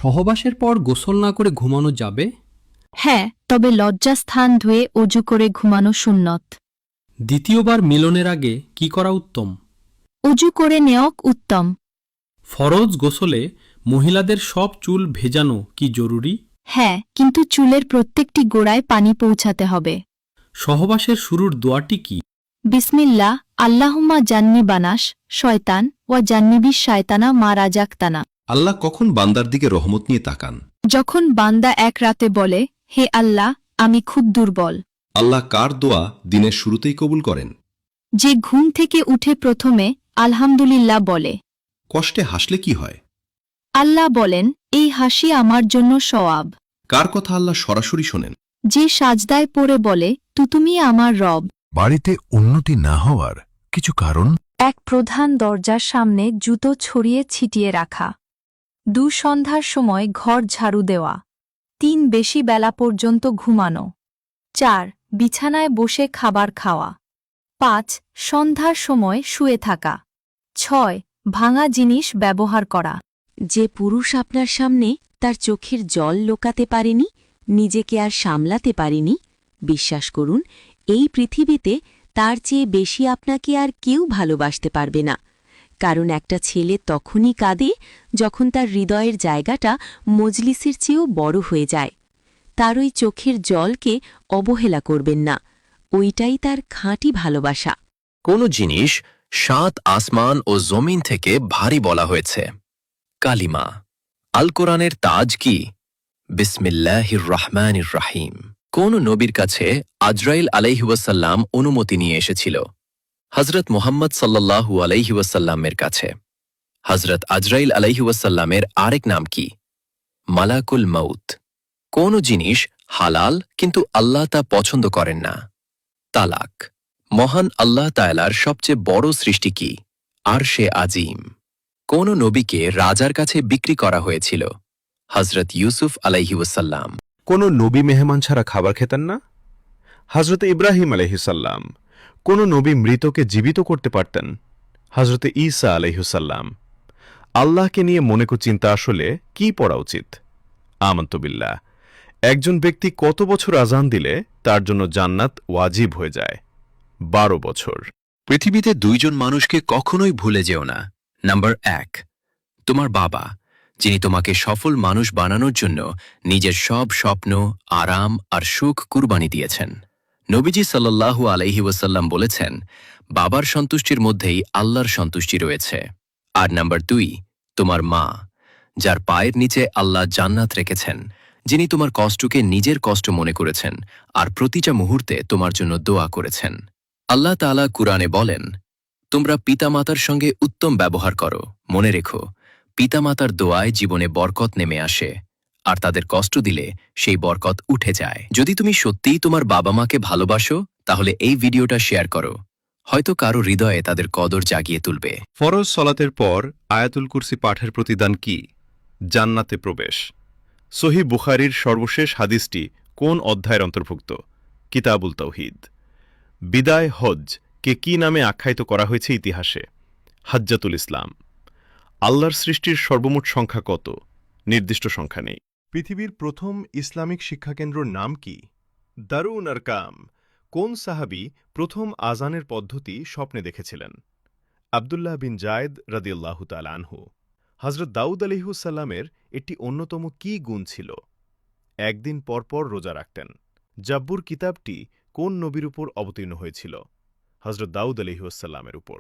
সহবাসের পর গোসল না করে ঘুমানো যাবে? হ্যাঁ, তবে লজ্জাস্থান ধুয়ে অজু করে ঘুমানো সুন্নত। দ্বিতীয়বার মিলনের আগে কি করা উত্তম? অজু করে নেওয়া উত্তম। ফরজ গোসলে মহিলাদের সব চুল ভেজানো কি জরুরি? হ্যাঁ, কিন্তু চুলের প্রত্যেকটি গোড়ায় পানি পৌঁছাতে হবে। সহবাসের শুরুর দোয়াটি কি? বিসমিল্লাহ আল্লাহুম্মা জান্নি বানাস শয়তান ওয়া জান্নিবিস শায়তানা মা রাজাকতানা। আল্লাহ কখন বান্দার দিকে রহমত নিয়ে তাকান? যখন বান্দা এক রাতে বলে, হে আল্লাহ, আমি খুব দুর্বল। আল্লাহ কার দোয়া দিনের শুরুতেই কবুল করেন? যে ঘুম থেকে উঠে প্রথমে আলহামদুলিল্লাহ বলে। কষ্টে হাসলে কি হয়? আল্লাহ বলেন, এই হাসি আমার জন্য সওয়াব। কার কথা আল্লাহ সরাসরি শোনেন? যে সাজদায় পড়ে বলে, তুমি আমার রব। বাড়িতে উন্নতি না হওয়ার কিছু কারণ? এক প্রধান দরজার সামনে জুতো ছড়িয়ে ছিটিয়ে রাখা। 2 সন্ধ্যার সময় ঘর ঝাড়ু দেওয়া। 3 বেশি বেলা পর্যন্ত ঘুমানো। 4 বিছানায় বসে খাবার খাওয়া। 5 সন্ধ্যার সময় শুয়ে থাকা। 6 ভাঙা জিনিস ব্যবহার করা। যে পুরুষ আপনার সামনে তার চোখের জল লোকাতে পারেনি, নিজেকে আর সামলাতে পারেনি, বিশ্বাস করুন এই পৃথিবীতে তার চেয়ে বেশি আপনাকে আর কেউ ভালোবাসতে পারবে না। কারণ একটা ছেলে তখনই কাঁদে যখন তার হৃদয়ের জায়গাটা মজলিসের চেয়েও বড় হয়ে যায়। তার ওই চোখের জলকে অবহেলা করবেন না, ওইটাই তার খাঁটি ভালোবাসা। কোনো জিনিস 7 আসমান ও জমিন থেকে ভারী বলা হয়েছে। কালিমা। আল কোরআনের তাজ কি? বিসমিল্লাহির রহমানির রহিম। কোন নবীর কাছে আজরাইল আলাইহিওয়াসাল্লাম অনুমতি নিয়ে এসেছিল? হজরত মুহাম্মদ সাল্লাল্লাহু আলাইহিওয়াসাল্লামের কাছে। হজরত আজরাইল আলাইহিওয়াসাল্লামের আরেক নাম কি? মালাকুল মউত। কোন জিনিস হালাল কিন্তু আল্লাহ তা পছন্দ করেন না? তালাক। মহান আল্লাহ তাআলার সবচেয়ে বড় সৃষ্টি কি? আরশে আজিম। কোন নবীকে রাজার কাছে বিক্রি করা হয়েছিল? হজরত ইউসুফ আলাইহিওয়াসাল্লাম। কোনো নবী মেহমান ছাড়া খাবার খেতেন না? হজরত ইব্রাহিম আলহিসাল্লাম। কোনো নবী মৃতকে জীবিত করতে পারতেন? হজরত ঈসা আলহিসাল্লাম। আল্লাহকে নিয়ে মনে চিন্তা আসলে কি পড়া উচিত? আমন্তবিল্লাহ। একজন ব্যক্তি কত বছর আজান দিলে তার জন্য জান্নাত ওয়াজিব হয়ে যায়? 12 বছর। পৃথিবীতে 2 জন মানুষকে কখনোই ভুলে যেও না। নাম্বার 1, তোমার বাবা, যিনি তোমাকে সফল মানুষ বানানোর জন্য নিজের সব স্বপ্ন, আরাম আর সুখ কুরবানি দিয়েছেন। নবীজি সাল্লাল্লাহু আলাইহি ওয়াসাল্লাম বলেছেন, বাবার সন্তুষ্টির মধ্যেই আল্লাহর সন্তুষ্টি রয়েছে। আর নাম্বার 2, তোমার মা, যার পায়ের নিচে আল্লাহ জান্নাত রেখেছেন, যিনি তোমার কষ্টকে নিজের কষ্ট মনে করেছেন আর প্রতিটা মুহূর্তে তোমার জন্য দোয়া করেছেন। আল্লাহ তাআলা কুরআনে বলেন, তোমরা পিতামাতার সঙ্গে উত্তম ব্যবহার করো। মনে রেখো, পিতামাতার দোয়ায় জীবনে বরকত নেমে আসে, আর তাদের কষ্ট দিলে সেই বরকত উঠে যায়। যদি তুমি সত্যিই তোমার বাবা মাকে ভালোবাসো, তাহলে এই ভিডিওটা শেয়ার করো। হয়তো কারো হৃদয়ে তাদের কদর জাগিয়ে তুলবে। ফরজ সলাতের পর আয়াতুল কুরসি পাঠের প্রতিদান কি? জান্নাতে প্রবেশ। সহিহ বুখারীর সর্বশেষ হাদিসটি কোন অধ্যায়ের অন্তর্ভুক্ত? কিতাবুল তাওহীদ। বিদায় হজ কে কি নামে আখ্যায়িত করা হয়েছে ইতিহাসে? হাজ্জাতুল ইসলাম। আল্লাহর সৃষ্টির সর্বমোট সংখ্যা কত? নির্দিষ্ট সংখ্যা নেই। পৃথিবীর প্রথম ইসলামিক শিক্ষাকেন্দ্রর নাম কি? দারুন আরকাম। কোন সাহাবী প্রথম আজানের পদ্ধতি স্বপ্নে দেখেছিলেন? আব্দুল্লাহ বিন জায়েদ রাদিয়াল্লাহু তাআলা আনহু। হযরত দাউদ আলাইহিসসালামের একটি অন্যতম কি গুণ ছিল? একদিন পরপর রোজা রাখতেন। জাব্বুর কিতাবটি কোন নবীর উপর অবতীর্ণ হয়েছিল? হযরত দাউদ আলাইহিসসালামের উপর।